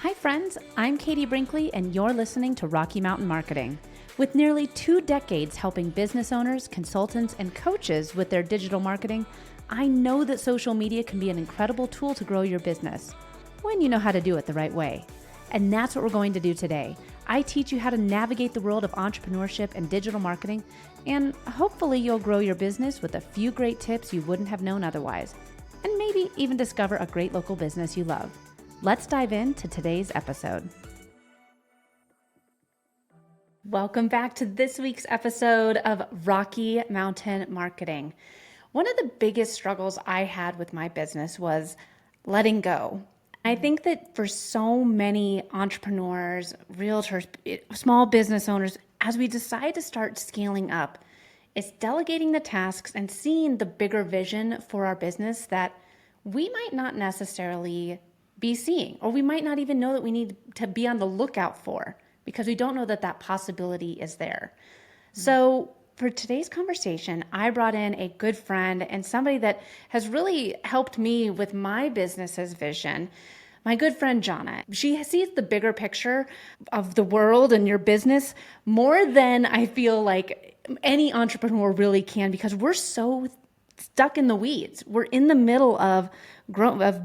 Hi friends, I'm Katie Brinkley and you're listening to Rocky Mountain Marketing. With nearly 2 decades helping business owners, consultants, and coaches with their digital marketing, I know that social media can be an incredible tool to grow your business when you know how to do it the right way. And that's what we're going to do today. I teach you how to navigate the world of entrepreneurship and digital marketing, and hopefully you'll grow your business with a few great tips you wouldn't have known otherwise, and maybe even discover a great local business you love. Let's dive into today's episode. Welcome back to this week's episode of Rocky Mountain Marketing. One of the biggest struggles I had with my business was letting go. I think that for so many entrepreneurs, realtors, small business owners, as we decide to start scaling up, it's delegating the tasks and seeing the bigger vision for our business that we might not necessarily be seeing, or we might not even know that we need to be on the lookout for because we don't know that that possibility is there. So for today's conversation, I brought in a good friend and somebody that has really helped me with my business's vision. My good friend, Jonna. She sees the bigger picture of the world and your business more than I feel like any entrepreneur really can, because we're so stuck in the weeds. We're in the middle of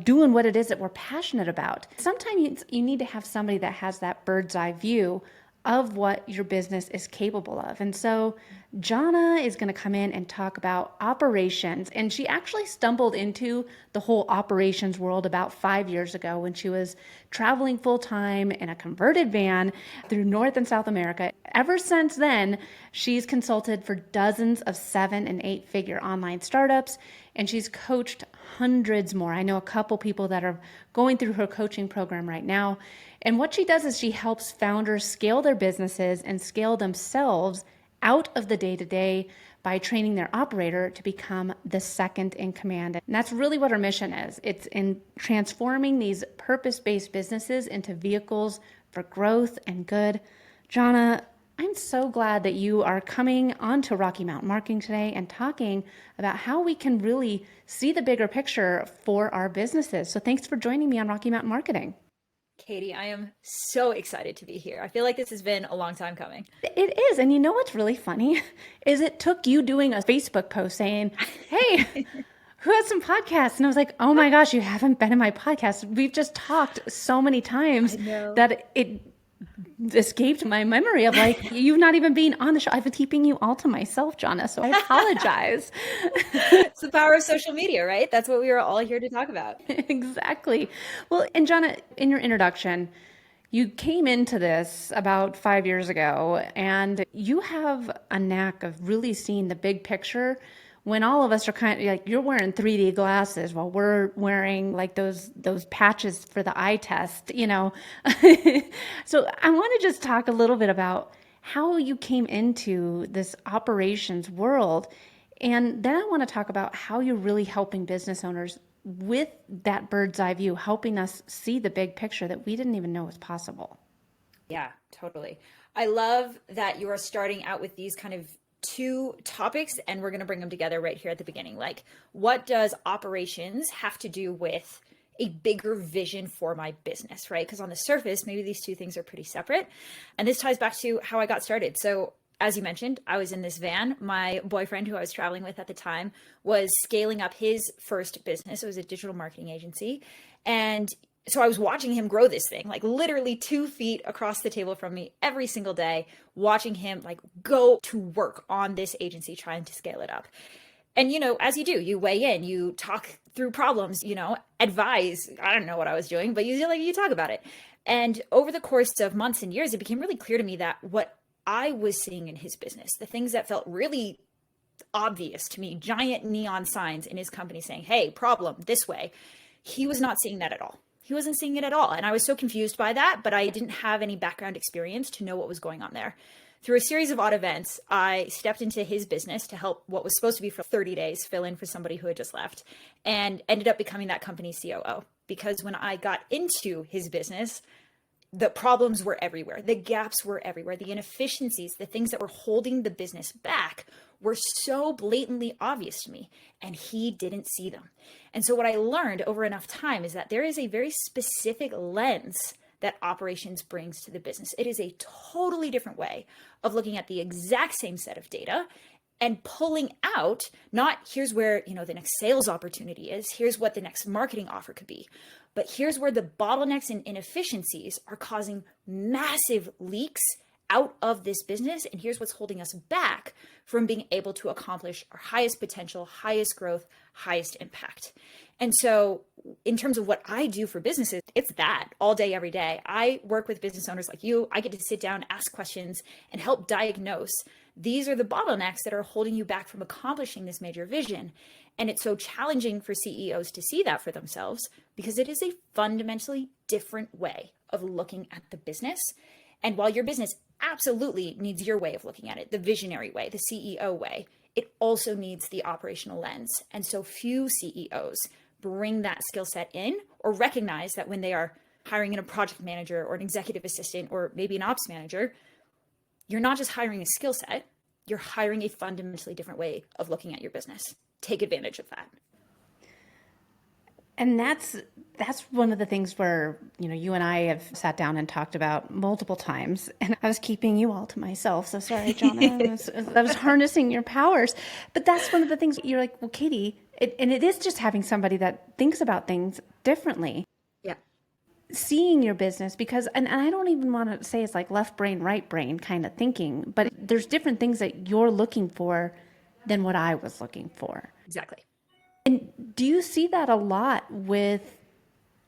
doing what it is that we're passionate about. Sometimes you need to have somebody that has that bird's eye view of what your business is capable of. And so Jonna is going to come in and talk about operations. And she actually stumbled into the whole operations world about 5 years ago when she was traveling full time in a converted van through North and South America. Ever since then, she's consulted for dozens of 7- and 8-figure online startups, and she's coached hundreds more. I know a couple people that are going through her coaching program right now. And what she does is she helps founders scale their businesses and scale themselves out of the day-to-day by training their operator to become the second in command. And that's really what her mission is. It's in transforming these purpose-based businesses into vehicles for growth and good. Jonna, I'm so glad that you are coming onto Rocky Mountain Marketing today and talking about how we can really see the bigger picture for our businesses. So thanks for joining me on Rocky Mountain Marketing. Katie, I am so excited to be here. I feel like this has been a long time coming. It is. And you know what's really funny is it took you doing a Facebook post saying, hey, who has some podcasts? And I was like, oh my gosh, you haven't been in my podcast. We've just talked so many times that it escaped my memory of like, you've not even been on the show. I've been keeping you all to myself, Jonna. So I apologize. It's the power of social media, right? That's what we are all here to talk about. Exactly. Well, and Jonna, in your introduction, you came into this about 5 years ago, and you have a knack of really seeing the big picture when all of us are kind of like, you're wearing 3D glasses while we're wearing like those patches for the eye test, you know. So I want to just talk a little bit about how you came into this operations world. And then I want to talk about how you're really helping business owners with that bird's eye view, helping us see the big picture that we didn't even know was possible. Yeah, totally. I love that you are starting out with these kind of 2 topics, and we're going to bring them together right here at the beginning. Like, what does operations have to do with a bigger vision for my business, right? Because on the surface, maybe these 2 things are pretty separate. And this ties back to how I got started. So as you mentioned, I was in this van. My boyfriend, who I was traveling with at the time, was scaling up his first business. It was a digital marketing agency. And so I was watching him grow this thing, like literally 2 feet across the table from me every single day, watching him like go to work on this agency, trying to scale it up. And, you know, as you do, you weigh in, you talk through problems, you know, advise. I don't know what I was doing, but you talk about it. And over the course of months and years, it became really clear to me that what I was seeing in his business, the things that felt really obvious to me, giant neon signs in his company saying, hey, problem this way, he was not seeing that at all. He wasn't seeing it at all. And I was so confused by that, but I didn't have any background experience to know what was going on there. Through a series of odd events, I stepped into his business to help what was supposed to be for 30 days, fill in for somebody who had just left, and ended up becoming that company's COO. Because when I got into his business, the problems were everywhere. The gaps were everywhere. The inefficiencies, the things that were holding the business back were so blatantly obvious to me, and he didn't see them. And so what I learned over enough time is that there is a very specific lens that operations brings to the business. It is a totally different way of looking at the exact same set of data and pulling out, not here's where, the next sales opportunity is, here's what the next marketing offer could be, but here's where the bottlenecks and inefficiencies are causing massive leaks out of this business. And here's what's holding us back from being able to accomplish our highest potential, highest growth, highest impact. And so in terms of what I do for businesses, it's that all day, every day. I work with business owners like you. I get to sit down, ask questions, and help diagnose. These are the bottlenecks that are holding you back from accomplishing this major vision. And it's so challenging for CEOs to see that for themselves because it is a fundamentally different way of looking at the business. And while your business absolutely needs your way of looking at it, the visionary way, the CEO way, it also needs the operational lens. And so few CEOs bring that skill set in or recognize that when they are hiring in a project manager or an executive assistant or maybe an ops manager, you're not just hiring a skill set, you're hiring a fundamentally different way of looking at your business. Take advantage of that. And that's one of the things where, you and I have sat down and talked about multiple times, and I was keeping you all to myself. So sorry, Jonna, I was harnessing your powers. But that's one of the things you're like, well, Katie, it is just having somebody that thinks about things differently. Yeah. Seeing your business because, and I don't even want to say it's like left brain, right brain kind of thinking, but there's different things that you're looking for than what I was looking for. Exactly. And do you see that a lot with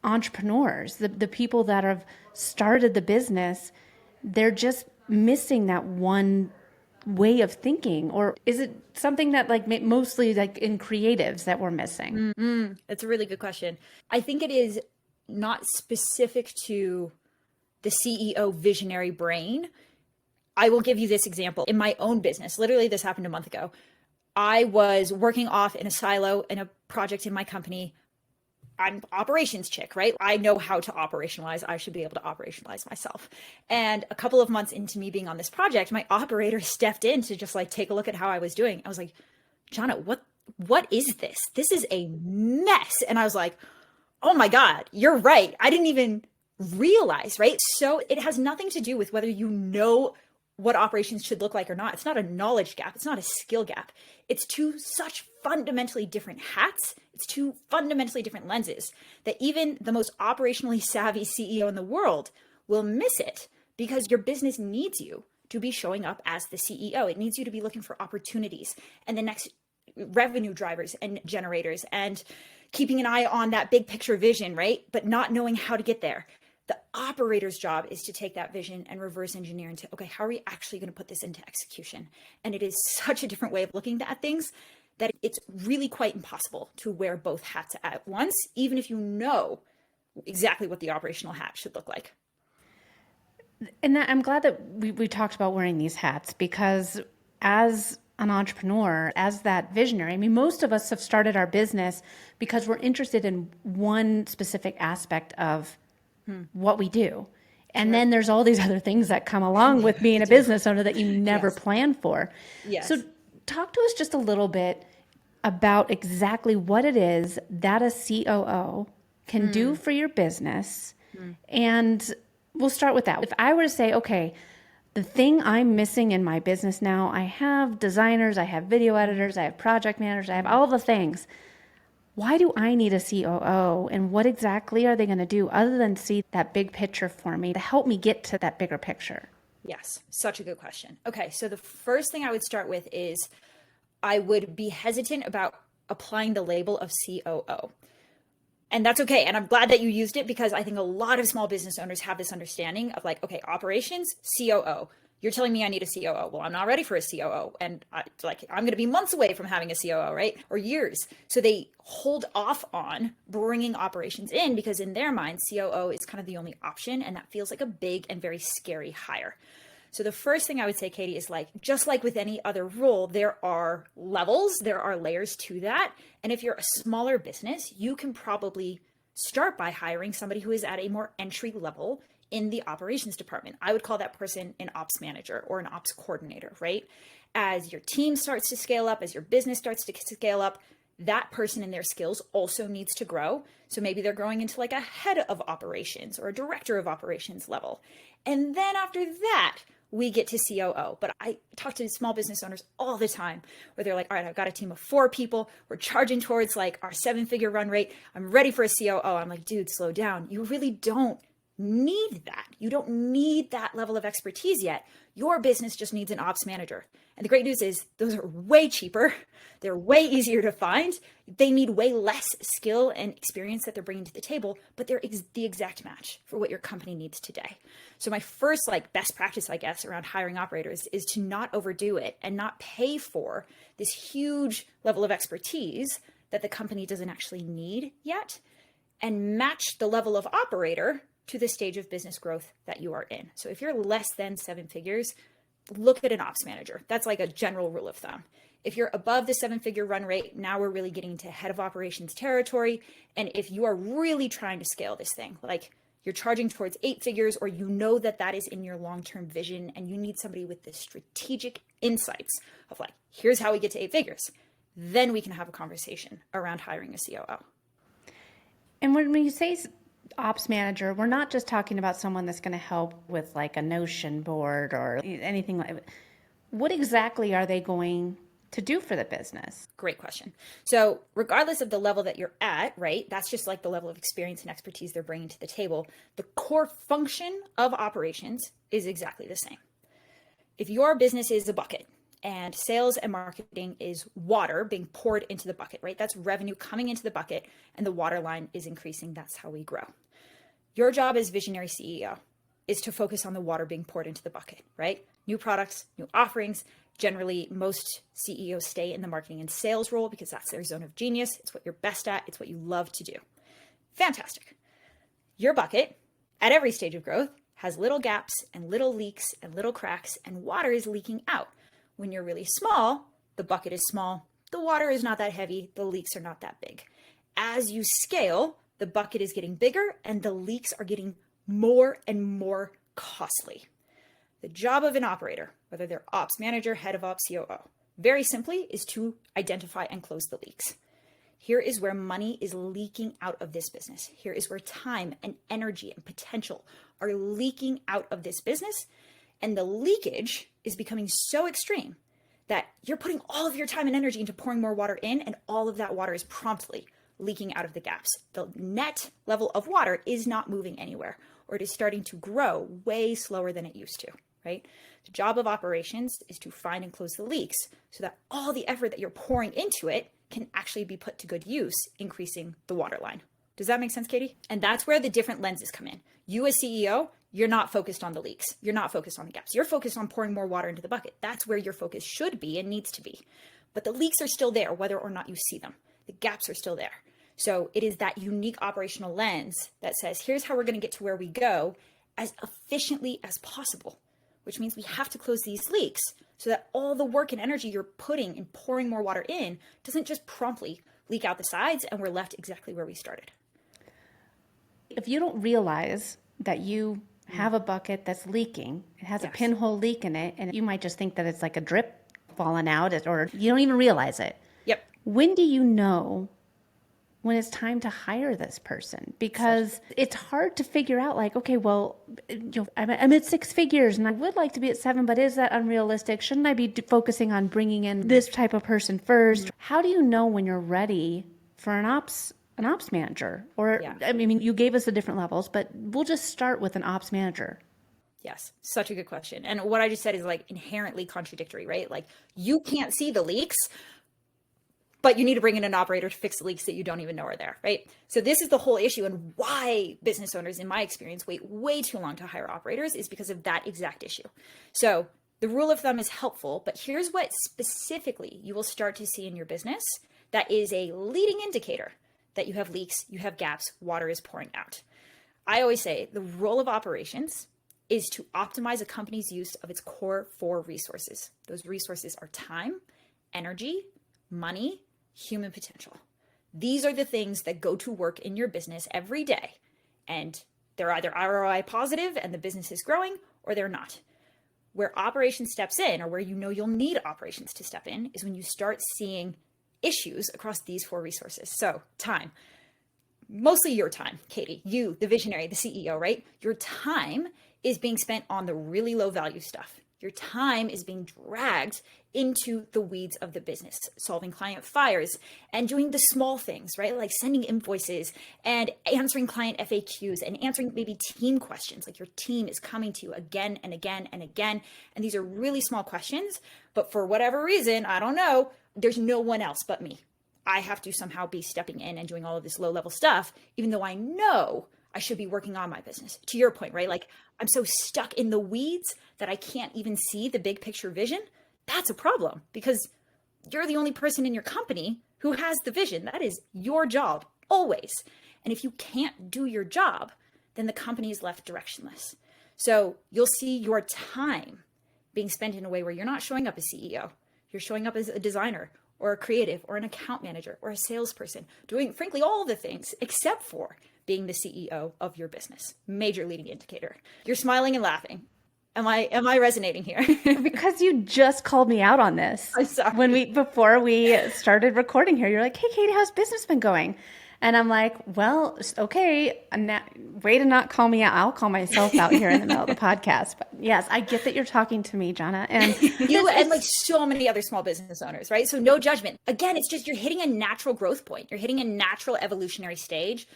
entrepreneurs, the people that have started the business? They're just missing that one way of thinking, or is it something that like mostly like in creatives that we're missing? Mm-hmm. That's a really good question. I think it is not specific to the CEO visionary brain. I will give you this example. In my own business, literally this happened a month ago. I was working off in a silo in a project in my company. I'm operations chick, right? I know how to operationalize. I should be able to operationalize myself. And a couple of months into me being on this project, my operator stepped in to just like take a look at how I was doing. I was like, Jonna, what is this? This is a mess. And I was like, oh my God, you're right. I didn't even realize, right? So it has nothing to do with whether you know what operations should look like or not. It's not a knowledge gap. It's not a skill gap. It's two such fundamentally different hats. It's two fundamentally different lenses that even the most operationally savvy CEO in the world will miss it because your business needs you to be showing up as the CEO. It needs you to be looking for opportunities and the next revenue drivers and generators and keeping an eye on that big picture vision, right? But not knowing how to get there. The operator's job is to take that vision and reverse engineer into, okay, how are we actually going to put this into execution? And it is such a different way of looking at things that it's really quite impossible to wear both hats at once, even if you know exactly what the operational hat should look like. And I'm glad that we talked about wearing these hats because as an entrepreneur, as that visionary, I mean, most of us have started our business because we're interested in one specific aspect of what we do. And then there's all these other things that come along with being a business owner that you never plan for. Yes. So talk to us just a little bit about exactly what it is that a COO can do for your business. And we'll start with that. If I were to say, okay, the thing I'm missing in my business now, I have designers, I have video editors, I have project managers, I have all the things. Why do I need a COO, and what exactly are they going to do other than see that big picture for me to help me get to that bigger picture? Yes, such a good question. Okay, so the first thing I would start with is I would be hesitant about applying the label of COO. And that's okay. And I'm glad that you used it because I think a lot of small business owners have this understanding of like, okay, operations, COO. You're telling me I need a COO. Well, I'm not ready for a COO. And I'm going to be months away from having a COO, right? Or years. So they hold off on bringing operations in because in their mind, COO is kind of the only option. And that feels like a big and very scary hire. So the first thing I would say, Katie, is like, just like with any other role, there are levels, there are layers to that. And if you're a smaller business, you can probably start by hiring somebody who is at a more entry level in the operations department. I would call that person an ops manager or an ops coordinator, right? As your team starts to scale up, as your business starts to scale up, that person and their skills also needs to grow. So maybe they're growing into like a head of operations or a director of operations level. And then after that, we get to COO. But I talk to small business owners all the time where they're like, all right, I've got a team of 4 people. We're charging towards like our 7-figure run rate. I'm ready for a COO. I'm like, dude, slow down. You really don't need that. You don't need that level of expertise yet. Your business just needs an ops manager. And the great news is those are way cheaper. They're way easier to find. They need way less skill and experience that they're bringing to the table, but they're the exact match for what your company needs today. So my first like best practice, I guess, around hiring operators is to not overdo it and not pay for this huge level of expertise that the company doesn't actually need yet, and match the level of operator to the stage of business growth that you are in. So if you're less than 7 figures, look at an ops manager. That's like a general rule of thumb. If you're above the 7-figure run rate, now we're really getting to head of operations territory. And if you are really trying to scale this thing, like you're charging towards 8 figures, or you know that that is in your long-term vision and you need somebody with the strategic insights of like, here's how we get to 8 figures, then we can have a conversation around hiring a COO. And when you say ops manager, we're not just talking about someone that's going to help with like a Notion board or anything like that. What exactly are they going to do for the business? Great question. So regardless of the level that you're at, right, that's just like the level of experience and expertise they're bringing to the table. The core function of operations is exactly the same. If your business is a bucket and sales and marketing is water being poured into the bucket, right? That's revenue coming into the bucket and the water line is increasing. That's how we grow. Your job as visionary CEO is to focus on the water being poured into the bucket, right? New products, new offerings. Generally, most CEOs stay in the marketing and sales role because that's their zone of genius. It's what you're best at. It's what you love to do. Fantastic. Your bucket, at every stage of growth, has little gaps and little leaks and little cracks, and water is leaking out. When you're really small, the bucket is small, the water is not that heavy, the leaks are not that big. As you scale, the bucket is getting bigger and the leaks are getting more and more costly. The job of an operator, whether they're ops manager, head of ops, COO, very simply is to identify and close the leaks. Here is where money is leaking out of this business. Here is where time and energy and potential are leaking out of this business. And the leakage is becoming so extreme that you're putting all of your time and energy into pouring more water in, and all of that water is promptly leaking out of the gaps. The net level of water is not moving anywhere, or it is starting to grow way slower than it used to, right? The job of operations is to find and close the leaks so that all the effort that you're pouring into it can actually be put to good use, increasing the water line. Does that make sense, Katie? And that's where the different lenses come in. You as CEO, you're not focused on the leaks. You're not focused on the gaps. You're focused on pouring more water into the bucket. That's where your focus should be and needs to be. But the leaks are still there, whether or not you see them. The gaps are still there. So it is that unique operational lens that says, here's how we're going to get to where we go as efficiently as possible, which means we have to close these leaks so that all the work and energy you're putting in pouring more water in doesn't just promptly leak out the sides and we're left exactly where we started. If you don't realize that you have a bucket that's leaking, it has a pinhole leak in it, and you might just think that it's like a drip falling out, or you don't even realize it. Yep. When do you know when it's time to hire this person? Because it's hard to figure out, like, okay, well, I'm at 6 figures and I would like to be at 7, but is that unrealistic? Shouldn't I be focusing on bringing in this type of person first? How do you know when you're ready for an ops manager? Or, I mean, you gave us the different levels, but we'll just start with an ops manager. Yes, such a good question. And what I just said is like inherently contradictory, right? Like you can't see the leaks, but you need to bring in an operator to fix the leaks that you don't even know are there, right? So this is the whole issue, and why business owners, in my experience, wait way too long to hire operators is because of that exact issue. So the rule of thumb is helpful, but here's what specifically you will start to see in your business that is a leading indicator that you have leaks, you have gaps, water is pouring out. I always say the role of operations is to optimize a company's use of its core 4 resources. Those resources are time, energy, money, human potential. These are the things that go to work in your business every day. And they're either ROI positive and the business is growing, or they're not. Where operations steps in, or where you know you'll need operations to step in, is when you start seeing issues across these 4 resources. So time, mostly your time, Katie, you, the visionary, the CEO, right? Your time is being spent on the really low value stuff. Your time is being dragged into the weeds of the business, solving client fires and doing the small things, right? Like sending invoices and answering client FAQs and answering maybe team questions. Like your team is coming to you again and again and again. And these are really small questions, but for whatever reason, I don't know, there's no one else but me. I have to somehow be stepping in and doing all of this low level stuff, even though I know I should be working on my business. To your point, right? Like I'm so stuck in the weeds that I can't even see the big picture vision. That's a problem because you're the only person in your company who has the vision. That is your job always. And if you can't do your job, then the company is left directionless. So you'll see your time being spent in a way where you're not showing up as CEO. You're showing up as a designer or a creative or an account manager or a salesperson, doing frankly all the things except for being the CEO of your business. Major leading indicator. You're smiling and laughing. Am I resonating here? Because you just called me out on this. I'm sorry. Before we started recording here, you're like, "Hey, Katie, how's business been going?" And I'm like, "Well, okay, way to not call me out. I'll call myself out here in the middle of the podcast." But yes, I get that you're talking to me, Jonna, and you and like so many other small business owners, right? So no judgment. Again, it's just you're hitting a natural growth point. You're hitting a natural evolutionary stage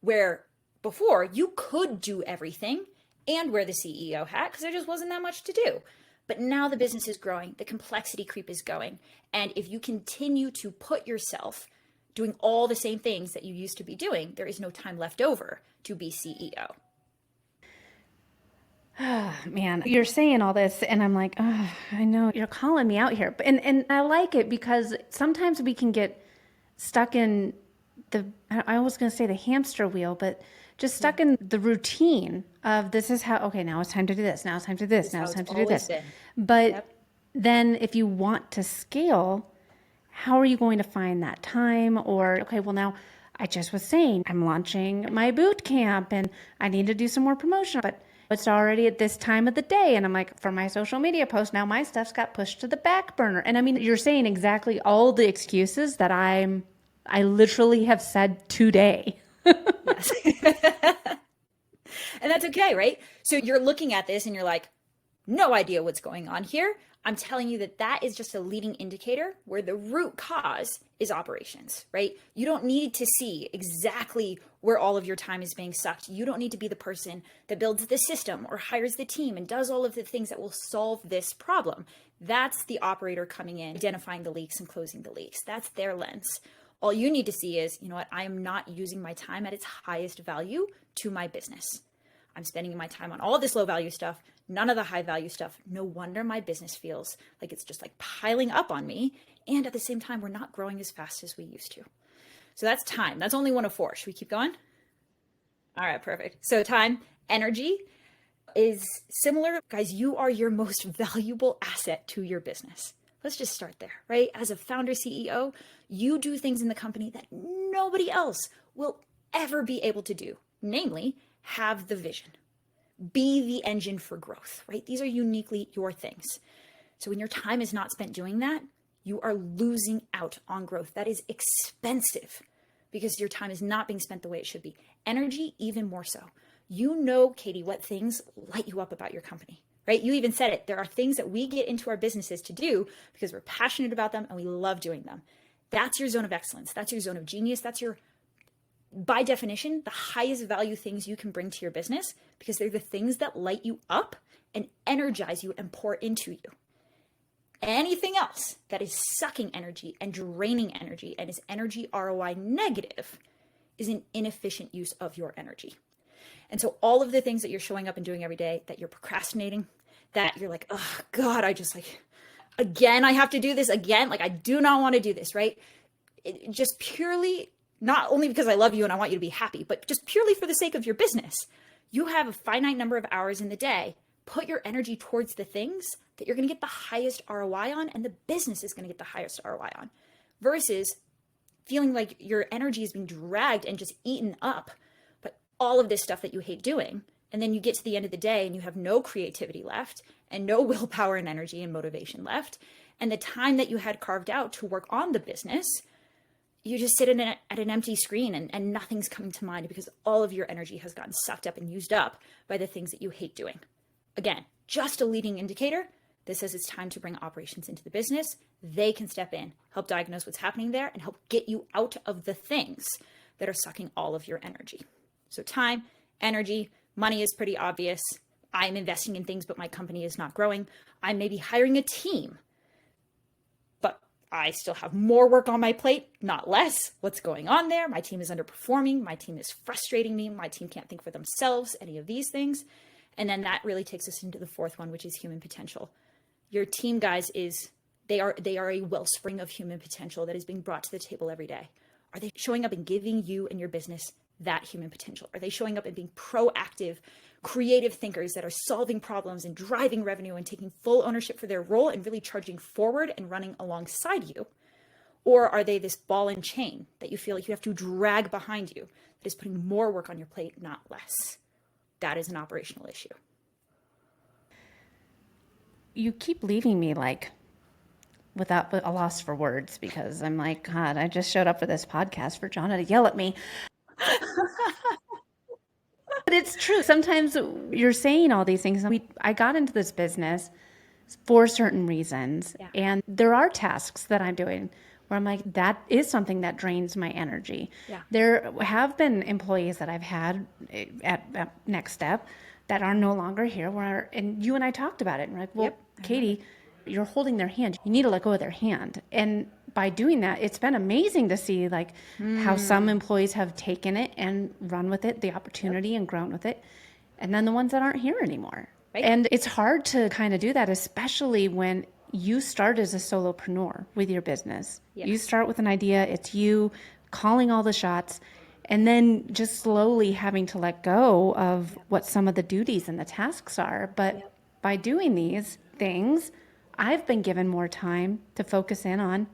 where before you could do everything and wear the CEO hat because there just wasn't that much to do. But now the business is growing, the complexity creep is going. And if you continue to put yourself doing all the same things that you used to be doing, there is no time left over to be CEO. Oh, man, you're saying all this and I'm like, oh, I know you're calling me out here. And I like it because sometimes we can get stuck in I was going to say the hamster wheel, but just stuck in the routine of this is how, okay, now it's time to do this. Now it's time to do this. Now it's time to do this. But then if you want to scale, how are you going to find that time? Or, okay, well now I just was saying I'm launching my boot camp and I need to do some more promotion, but it's already at this time of the day. And I'm like, for my social media post, now my stuff's got pushed to the back burner. And I mean, you're saying exactly all the excuses that I literally have said today. Yes. And that's okay, right? So you're looking at this and you're like, no idea what's going on here. I'm telling you that is just a leading indicator where the root cause is operations, right? You don't need to see exactly where all of your time is being sucked. You don't need to be the person that builds the system or hires the team and does all of the things that will solve this problem. That's the operator coming in, identifying the leaks and closing the leaks. That's their lens. All you need to see is, you know what, I am not using my time at its highest value to my business. I'm spending my time on all of this low value stuff, none of the high value stuff. No wonder my business feels like it's just like piling up on me. And at the same time, we're not growing as fast as we used to. So that's time. That's only one of 4. Should we keep going? All right, perfect. So time, energy is similar. Guys, you are your most valuable asset to your business. Let's just start there, right? As a founder CEO, you do things in the company that nobody else will ever be able to do. Namely, have the vision, be the engine for growth, right? These are uniquely your things. So when your time is not spent doing that, you are losing out on growth. That is expensive because your time is not being spent the way it should be. Energy, even more so. You know, Katie, what things light you up about your company, right? You even said it. There are things that we get into our businesses to do because we're passionate about them and we love doing them. That's your zone of excellence. That's your zone of genius. That's your, by definition, the highest value things you can bring to your business because they're the things that light you up and energize you and pour into you. Anything else that is sucking energy and draining energy and is energy ROI negative is an inefficient use of your energy. And so all of the things that you're showing up and doing every day that you're procrastinating, that you're like, oh God, I just like, again, I have to do this again. Like, I do not want to do this, right? It just purely, not only because I love you and I want you to be happy, but just purely for the sake of your business. You have a finite number of hours in the day. Put your energy towards the things that you're going to get the highest ROI on and the business is going to get the highest ROI on versus feeling like your energy is being dragged and just eaten up by all of this stuff that you hate doing. And then you get to the end of the day and you have no creativity left and no willpower and energy and motivation left. And the time that you had carved out to work on the business you just sit at an empty screen and nothing's coming to mind because all of your energy has gotten sucked up and used up by the things that you hate doing. Again, just a leading indicator that says it's time to bring operations into the business. They can step in, help diagnose what's happening there, and help get you out of the things that are sucking all of your energy. So time, energy, money is pretty obvious. I'm investing in things, but my company is not growing. I may be hiring a team, but I still have more work on my plate, not less. What's going on there? My team is underperforming. My team is frustrating me. My team can't think for themselves, any of these things. And then that really takes us into the fourth one, which is human potential. Your team, guys, they are a wellspring of human potential that is being brought to the table every day. Are they showing up and giving you and your business that human potential? Are they showing up and being proactive, creative thinkers that are solving problems and driving revenue and taking full ownership for their role and really charging forward and running alongside you? Or are they this ball and chain that you feel like you have to drag behind you that is putting more work on your plate, not less? That is an operational issue. You keep leaving me like without a loss for words because I'm like, God, I just showed up for this podcast for Jonna to yell at me. But it's true. Sometimes you're saying all these things. I got into this business for certain reasons. Yeah. And there are tasks that I'm doing where I'm like, that is something that drains my energy. Yeah. There have been employees that I've had at Next Step that are no longer here and you and I talked about it. And we're like, well, Yep. Katie, you're holding their hand. You need to let go of their hand. And by doing that, it's been amazing to see like how some employees have taken it and run with it, the opportunity and grown with it. And then the ones that aren't here anymore. Right. And it's hard to kind of do that, especially when you start as a solopreneur with your business. Yes. You start with an idea, it's you calling all the shots, and then just slowly having to let go of what some of the duties and the tasks are. But by doing these things, I've been given more time to focus in on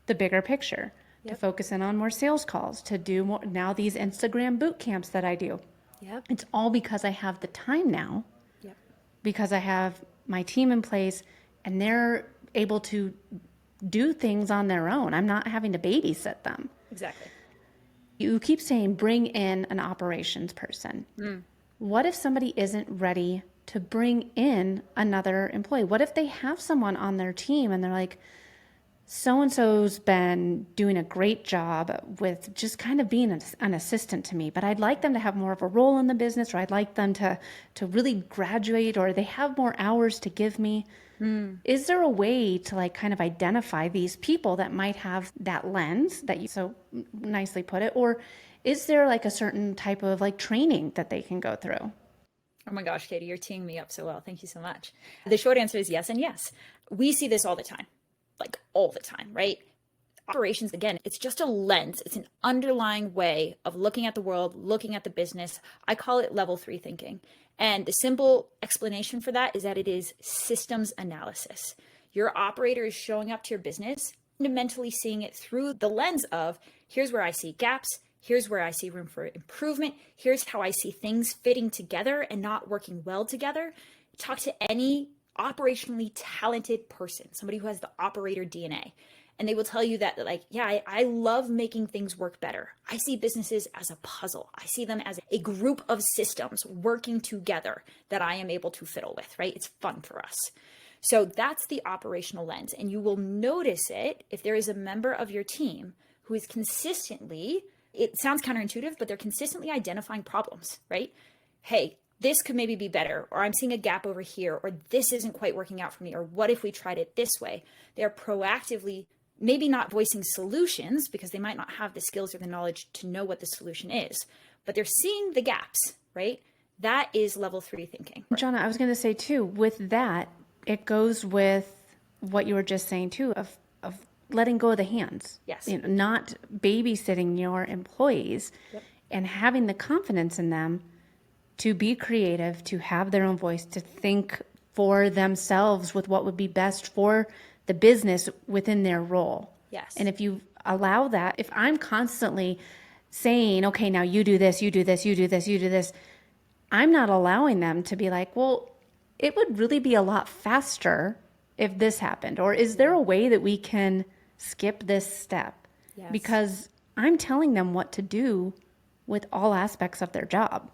the bigger picture, to focus in on more sales calls, to do more now these Instagram boot camps that I do. Yep. It's all because I have the time now, Yep. because I have my team in place and they're able to do things on their own. I'm not having to babysit them. Exactly. You keep saying bring in an operations person. What if somebody isn't ready to bring in another employee? What if they have someone on their team and they're like, so-and-so's been doing a great job with just kind of being an assistant to me, but I'd like them to have more of a role in the business, or I'd like them to really graduate, or they have more hours to give me. Is there a way to like kind of identify these people that might have that lens that you so nicely put it? Or is there like a certain type of like training that they can go through? Oh my gosh, Katie, you're teeing me up so well. Thank you so much. The short answer is yes and yes. We see this all the time, like all the time, right? Operations, again, it's just a lens. It's an underlying way of looking at the world, looking at the business. I call it level 3 thinking. And the simple explanation for that is that it is systems analysis. Your operator is showing up to your business, fundamentally seeing it through the lens of here's where I see gaps, here's where I see room for improvement, here's how I see things fitting together and not working well together. Talk to any operationally talented person, somebody who has the operator DNA. And they will tell you that, like, yeah, I love making things work better. I see businesses as a puzzle. I see them as a group of systems working together that I am able to fiddle with, right? It's fun for us. So that's the operational lens. And you will notice it if there is a member of your team who is consistently, it sounds counterintuitive, but they're consistently identifying problems, right? Hey, this could maybe be better, or I'm seeing a gap over here, or this isn't quite working out for me, or what if we tried it this way? They're proactively maybe not voicing solutions because they might not have the skills or the knowledge to know what the solution is, but they're seeing the gaps, right? That is level 3 thinking. Jonna, I was going to say too, with that, it goes with what you were just saying too, of letting go of the hands. Yes. Not babysitting your employees and having the confidence in them to be creative, to have their own voice, to think for themselves with what would be best for the business within their role. Yes. And if you allow that, if I'm constantly saying, okay, now you do this, you do this, you do this, you do this, I'm not allowing them to be like, well, it would really be a lot faster if this happened. Or is there a way that we can skip this step? Yes. because I'm telling them what to do with all aspects of their job.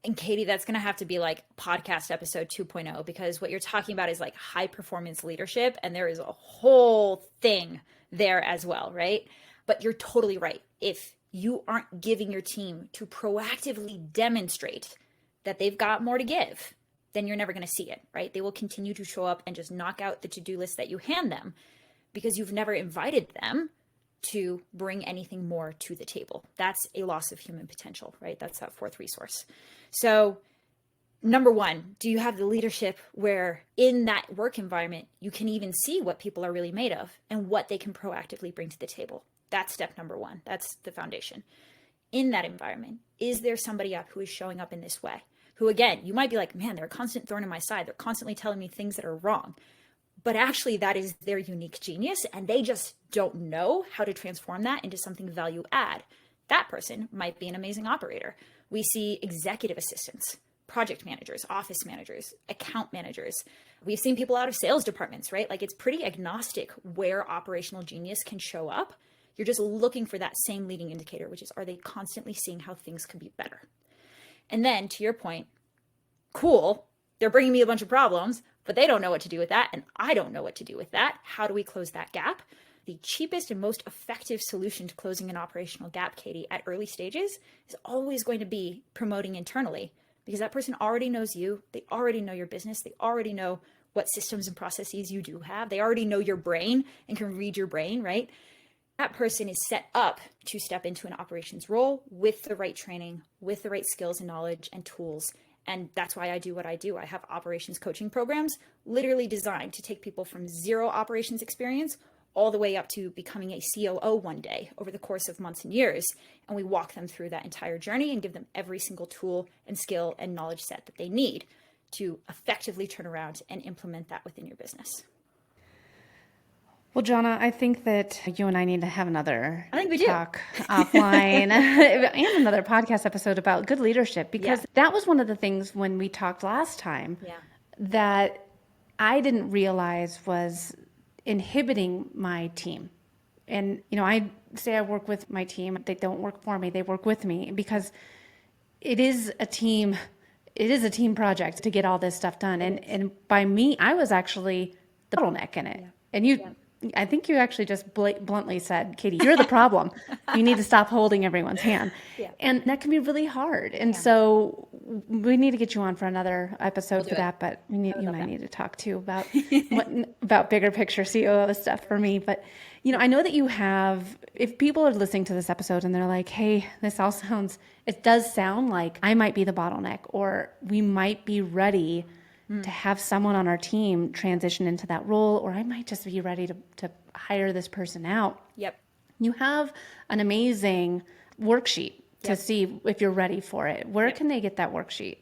And Katie, that's going to have to be like podcast episode 2.0, because what you're talking about is like high performance leadership. And there is a whole thing there as well, right? But you're totally right. If you aren't giving your team to proactively demonstrate that they've got more to give, then you're never going to see it, right? They will continue to show up and just knock out the to-do list that you hand them because you've never invited them to bring anything more to the table. That's a loss of human potential, right? That's that fourth resource. So, number one, do you have the leadership where in that work environment, you can even see what people are really made of and what they can proactively bring to the table? That's step number one. That's the foundation. In that environment, is there somebody up who is showing up in this way? Who, again, you might be like, man, they're a constant thorn in my side. They're constantly telling me things that are wrong. But actually, that is their unique genius, and they just don't know how to transform that into something value add. That person might be an amazing operator. We see executive assistants, project managers, office managers, account managers. We've seen people out of sales departments, right? Like, it's pretty agnostic where operational genius can show up. You're just looking for that same leading indicator, which is, are they constantly seeing how things could be better? And then, to your point, cool, they're bringing me a bunch of problems, but they don't know what to do with that, and I don't know what to do with that. How do we close that gap? The cheapest and most effective solution to closing an operational gap, Katie, at early stages is always going to be promoting internally, because that person already knows you. They already know your business. They already know what systems and processes you do have. They already know your brain and can read your brain, right? That person is set up to step into an operations role with the right training, with the right skills and knowledge and tools. And that's why I do what I do. I have operations coaching programs literally designed to take people from zero operations experience all the way up to becoming a COO one day over the course of months and years. And we walk them through that entire journey and give them every single tool and skill and knowledge set that they need to effectively turn around and implement that within your business. Well, Jonna, I think that you and I need to have another I think we do. talk offline and another podcast episode about good leadership, because that was one of the things when we talked last time that I didn't realize was inhibiting my team. And, I say I work with my team. They don't work for me. They work with me, because it is a team project to get all this stuff done. And by me, I was actually the bottleneck in it. And I think you actually just bluntly said, Katie, you're the problem. You need to stop holding everyone's hand. And that can be really hard. And so we need to get you on for another episode for that. But you and I need to talk too about about bigger picture COO stuff for me. But, I know that you have, if people are listening to this episode and they're like, hey, it does sound like I might be the bottleneck, or we might be ready to have someone on our team transition into that role, or I might just be ready to hire this person out. You have an amazing worksheet to see if you're ready for it. Where can they get that worksheet?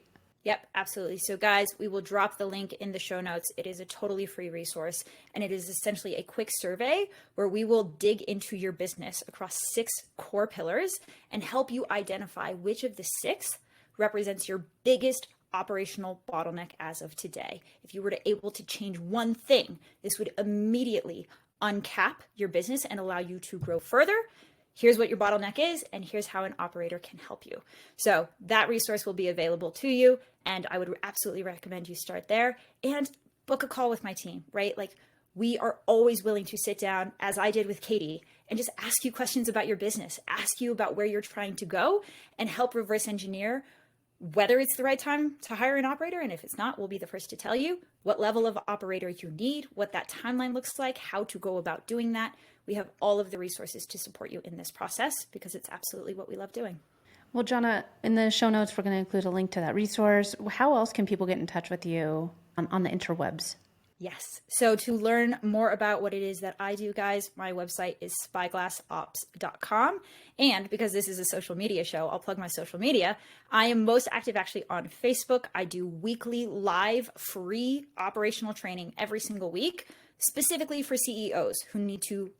Absolutely. So guys, we will drop the link in the show notes. It is a totally free resource, and it is essentially a quick survey where we will dig into your business across 6 core pillars and help you identify which of the 6 represents your biggest operational bottleneck as of today. If you were to able to change one thing, this would immediately uncap your business and allow you to grow further. Here's what your bottleneck is, and here's how an operator can help you. So that resource will be available to you, and I would absolutely recommend you start there and book a call with my team, right? Like, we are always willing to sit down, as I did with Katie, and just ask you questions about your business, ask you about where you're trying to go, and help reverse engineer whether it's the right time to hire an operator. And if it's not, we'll be the first to tell you what level of operator you need, what that timeline looks like, how to go about doing that. We have all of the resources to support you in this process, because it's absolutely what we love doing. Well, Jonna, in the show notes, we're going to include a link to that resource. How else can people get in touch with you on the interwebs? Yes. So to learn more about what it is that I do, guys, my website is spyglassops.com. And because this is a social media show, I'll plug my social media. I am most active actually on Facebook. I do weekly live free operational training every single week, specifically for CEOs who need to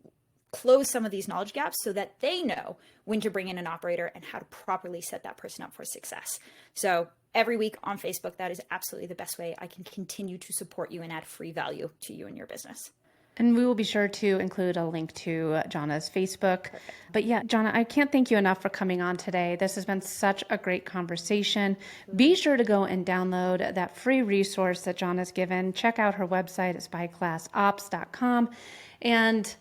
close some of these knowledge gaps so that they know when to bring in an operator and how to properly set that person up for success. So every week on Facebook, that is absolutely the best way I can continue to support you and add free value to you and your business. And we will be sure to include a link to Jonna's Facebook. But yeah, Jonna, I can't thank you enough for coming on today. This has been such a great conversation. Be sure to go and download that free resource that Jonna's given. Check out her website. It's byclassops.com. And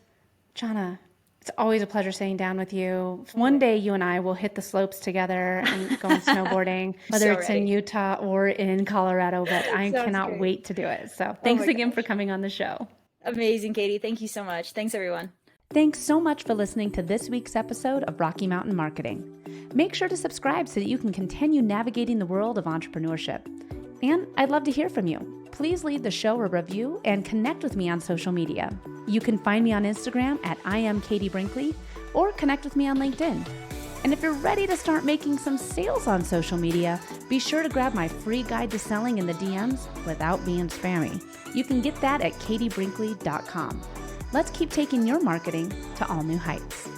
Jonna, it's always a pleasure sitting down with you. One day you and I will hit the slopes together and go on snowboarding, whether it's in Utah or in Colorado, but I cannot wait to do it. So thanks again for coming on the show. Amazing, Katie. Thank you so much. Thanks, everyone. Thanks so much for listening to this week's episode of Rocky Mountain Marketing. Make sure to subscribe so that you can continue navigating the world of entrepreneurship. And I'd love to hear from you. Please leave the show a review and connect with me on social media. You can find me on Instagram at @IamKatieBrinkley or connect with me on LinkedIn. And if you're ready to start making some sales on social media, be sure to grab my free guide to selling in the DMs without being spammy. You can get that at katiebrinkley.com. Let's keep taking your marketing to all new heights.